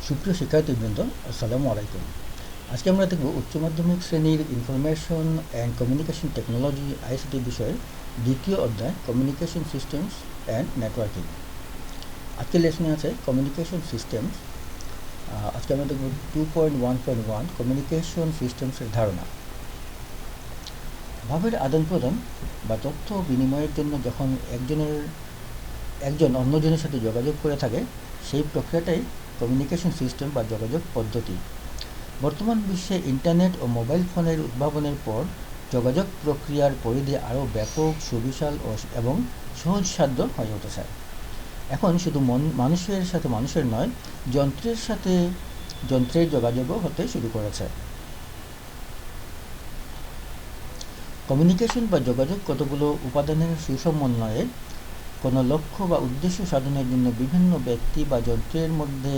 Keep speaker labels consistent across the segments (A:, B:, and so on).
A: সুপ্রিয় শিক্ষার্থীবৃন্দ, আসসালামু আলাইকুম। আজকে আমরা দেখব উচ্চ মাধ্যমিক শ্রেণীর information and communication technology ICT বিষয়ের দ্বিতীয় অধ্যায় কমিউনিকেশন সিস্টেমস অ্যান্ড নেটওয়ার্কিং। আজকের লেসনে আছে কমিউনিকেশন সিস্টেমস। আজকে আমরা দেখব 2.1.1 কমিউনিকেশন সিস্টেমসের ধারণা। ভাবের আদান প্রদান বা তথ্য বিনিময়ের জন্য যখন একজন অন্যজনের সাথে যোগাযোগ করে থাকে, সেই প্রক্রিয়াটাই কমিউনিকেশন সিস্টেম বা যোগাযোগ পদ্ধতি। বর্তমান বিশ্বে ইন্টারনেট ও মোবাইল ফোনের উদ্ভাবনের পর যোগাযোগ প্রক্রিয়ার পরিধি আরও ব্যাপক, সুবিশাল এবং সহজসাধ্য হয়ে উঠেছে। এখন শুধু মানুষের সাথে মানুষের নয়, যন্ত্রের সাথে যন্ত্রের যোগাযোগও হতে শুরু করেছে। কমিউনিকেশন বা যোগাযোগ কতগুলো উপাদানের সুসমন্বয়ে কোনো লক্ষ্য বা উদ্দেশ্য সাধনের জন্য বিভিন্ন ব্যক্তি বা যন্ত্রের মধ্যে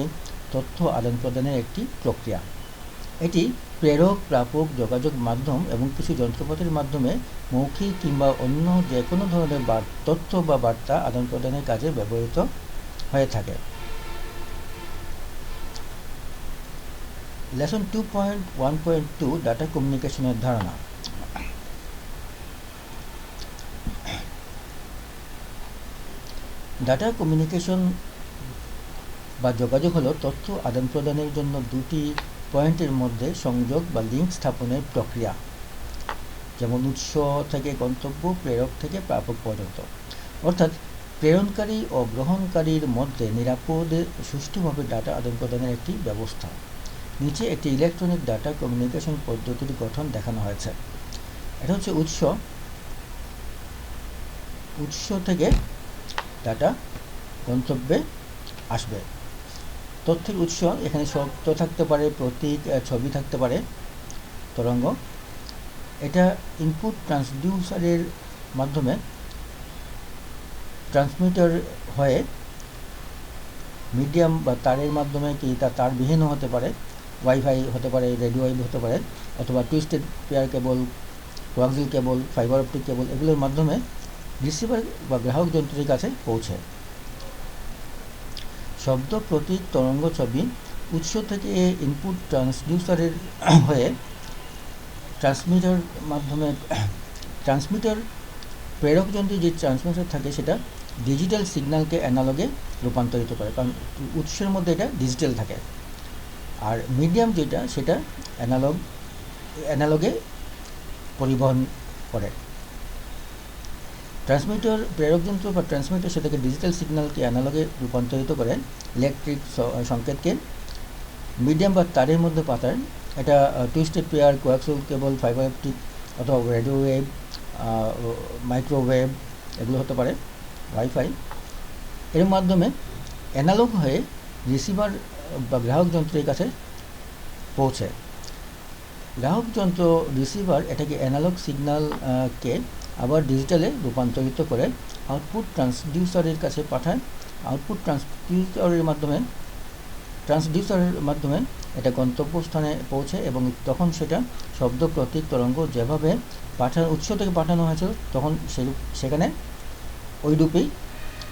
A: তথ্য আদান প্রদানের একটি প্রক্রিয়া। এটি প্রেরক, প্রাপক, যোগাযোগ মাধ্যম এবং কিছু যন্ত্রপাতির মাধ্যমে মৌখিক কিংবা অন্য যে কোনো ধরনের তথ্য বা বার্তা আদান প্রদানের কাজে ব্যবহৃত হয়ে থাকে। লেসন 2.1.2 ডাটা কমিউনিকেশনের ধারণা। ডাটা কমিউনিকেশন বা যোগাযোগ হলো তথ্য আদান প্রদানের জন্য দুটি পয়েন্টের মধ্যে সংযোগ বা লিঙ্ক স্থাপনের প্রক্রিয়া, যেমন উৎস থেকে গন্তব্য, প্রেরক থেকে প্রাপক পর্যন্ত। অর্থাৎ প্রেরণকারী ও গ্রহণকারীর মধ্যে নিরাপদ, সুষ্ঠুভাবে ডাটা আদান প্রদানের একটি ব্যবস্থা। নিচে একটি ইলেকট্রনিক ডাটা কমিউনিকেশন পদ্ধতির গঠন দেখানো হয়েছে। এটা হচ্ছে উৎস থেকে ডাটা গন্তব্যে আসবে। তথ্যের উৎস এখানে শব্দ থাকতে পারে, প্রতীক, ছবি থাকতে পারে, তরঙ্গ। এটা ইনপুট ট্রান্সডিউসারের মাধ্যমে ট্রান্সমিটার হয়ে মিডিয়াম বা তারের মাধ্যমে, কি তা তারবিহীনও হতে পারে, ওয়াইফাই হতে পারে, রেডিও ওয়েভ হতে পারে, অথবা টুইস্টেড পেয়ার কেবল, কোয়াক্সিয়াল কেবল, ফাইবার অপটিক কেবল, এগুলোর মাধ্যমে রিসিভার বা গ্রাহক যন্ত্রের কাছে পৌঁছে। শব্দ, প্রতীক, তরঙ্গ, ছবি উৎস থেকে ইনপুট ট্রান্সডিউসারের হয়ে ট্রান্সমিটার প্রেরক যন্ত্রে যে ট্রান্সমিটার থাকে সেটা ডিজিটাল সিগন্যালকে অ্যানালগে রূপান্তরিত করে, কারণ উৎসের মধ্যে এটা ডিজিটাল থাকে। আর মিডিয়াম যেটা, সেটা অ্যানালগে পরিবহন করে। ট্রান্সমিটার প্রেরক যন্ত্র বা ট্রান্সমিটার সেটাকে ডিজিটাল সিগন্যালকে অ্যানালগে রূপান্তরিত করে ইলেকট্রিক সংকেতকে মিডিয়াম বা তারের মধ্যে পাঠায়। এটা টুইস্টেড পেয়ার, কোয়াক্সিয়াল কেবল, ফাইবার অপটিক অথবা রেডিও ওয়েভ, মাইক্রোওয়েভ, এগুলো হতে পারে, ওয়াইফাই। এর মাধ্যমে অ্যানালগ হয়ে রিসিভার বা গ্রাহক যন্ত্রের কাছে পৌঁছে। গ্রাহক যন্ত্র রিসিভার এটাকে অ্যানালগ সিগন্যালকে আবার ডিজিটালে রূপান্তরিত করে আউটপুট ট্রান্সডিউসারের কাছে পাঠায়। আউটপুট ট্রান্সডিউসারের মাধ্যমে এটা গন্তব্যস্থানে পৌঁছে এবং তখন সেটা শব্দ, প্রতীক, তরঙ্গ যেভাবে উৎস থেকে পাঠানো হয়েছিল তখন সেখানে ওই রূপেই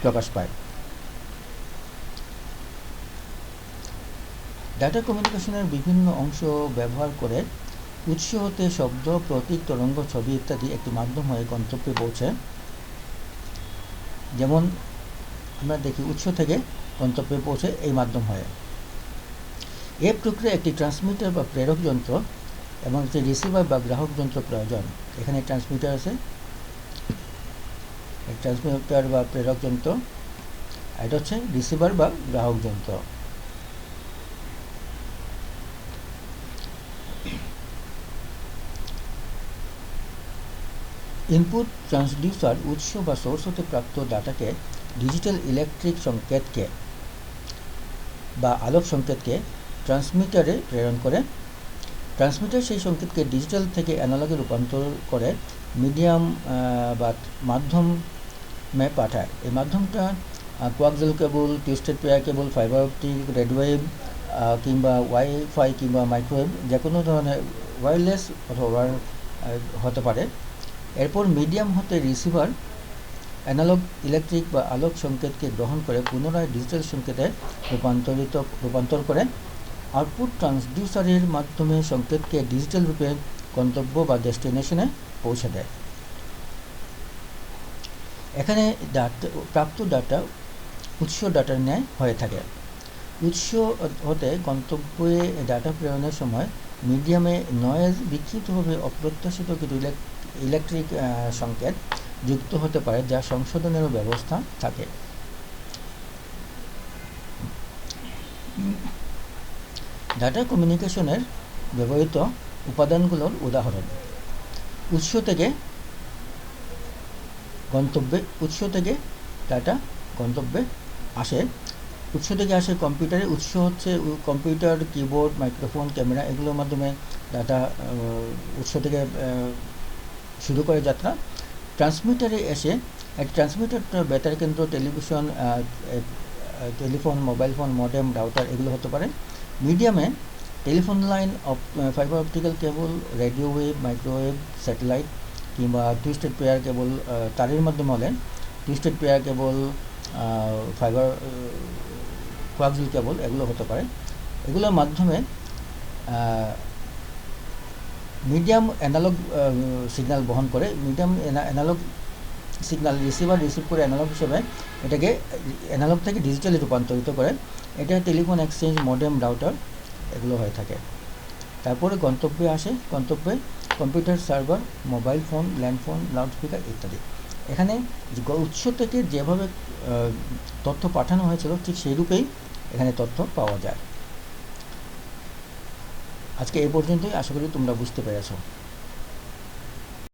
A: প্রকাশ পায়। ডাটা কমিউনিকেশনের বিভিন্ন অংশ ব্যবহার করে উৎস হতে শব্দ, প্রতীক, তরঙ্গ, ছবি ইত্যাদি একটি মাধ্যম হয়ে গন্তব্যে পৌঁছে। যেমন আমরা দেখি উৎস থেকে গন্তব্যে পৌঁছে এই মাধ্যম হয়ে। এই প্রক্রিয়া একটি ট্রান্সমিটার বা প্রেরক যন্ত্র এবং একটি রিসিভার বা গ্রাহক যন্ত্র প্রয়োজন। এখানে ট্রান্সমিটার আছে, ট্রান্সমিটার বা প্রেরক যন্ত্র, এটা হচ্ছে রিসিভার বা গ্রাহক যন্ত্র। ইনপুট ট্রান্সডিউসার উৎস বা সোর্স হতে প্রাপ্ত ডাটাকে ডিজিটাল ইলেকট্রিক সংকেতকে বা আলোক সংকেতকে ট্রান্সমিটারে প্রেরণ করে। ট্রান্সমিটার সেই সংকেতকে ডিজিটাল থেকে অ্যানালগে রূপান্তর করে মিডিয়াম বা মাধ্যমে পাঠায়। এই মাধ্যমটা coaxial cable, twisted pair cable, fibre optic, radio wave কিংবা ওয়াইফাই কিংবা মাইক্রোওয়েভ, যে কোনো ধরনের ওয়্যারলেস অথবা হতে পারে। এরপর মিডিয়াম হতে রিসিভার অ্যানালগ ইলেকট্রিক বা আলোক সংকেতকে গ্রহণ করে পুনরায় ডিজিটাল সংকেতে রূপান্তর করে আউটপুট ট্রান্সডিউসারের মাধ্যমে সংকেতকে ডিজিটাল রূপে গন্তব্য বা ডেস্টিনেশনে পৌঁছে দেয়। এখানে প্রাপ্ত ডাটা উৎস ডাটার ন্যায় হয়ে থাকে। উৎস হতে গন্তব্যে ডাটা প্রেরণের সময় মিডিয়ামে নয়েজ বিক্ষিপ্তভাবে অপ্রত্যাশিত কিছু ইলেকট্রিক সংকেত যুক্ত হতে পারে, যা সংশোধনেরও ব্যবস্থা থাকে। ডাটা কমিউনিকেশনের ব্যবহৃত উপাদানগুলোর উদাহরণ: উৎস থেকে ডাটা গন্তব্যে আসে। উৎস থেকে আসে কম্পিউটারে। উৎস হচ্ছে কম্পিউটার, কিবোর্ড, মাইক্রোফোন, ক্যামেরা, এগুলোর মাধ্যমে ডাটা উৎস থেকে শুরু করে যাত্রা। ট্রান্সমিটারে এসে ট্রান্সমিটার বেতার কেন্দ্র, telephone, mobile phone, modem, router এগুলো হতে পারে। মিডিয়ামে telephone line, fibre optical cable, radio wave, microwave, satellite কিংবা টুইস্টেড পেয়ার কেবল তারের মাধ্যমে হলে twisted pair cable, fibre coaxial cable এগুলো হতে পারে। এগুলোর মাধ্যমে মিডিয়াম অ্যানালগ সিগন্যাল বহন করে। মিডিয়াম অ্যানালগ সিগন্যাল রিসিভ করে অ্যানালগ হিসেবে এটাকে অ্যানালগ থেকে ডিজিটালি রূপান্তরিত করে। এটা টেলিফোন এক্সচেঞ্জ, মডেম, রাউটার এগুলো হয়ে থাকে। তারপরে গন্তব্যে আসে। গন্তব্যে computer, server, mobile phone, landphone, loudspeaker ইত্যাদি। এখানে উৎস থেকে যেভাবে তথ্য পাঠানো হয়েছিল ঠিক সেই রূপেই এখানে তথ্য পাওয়া যায়। আজকে এই পর্যন্তই, আশা করি তোমরা বুঝতে পেরেছো।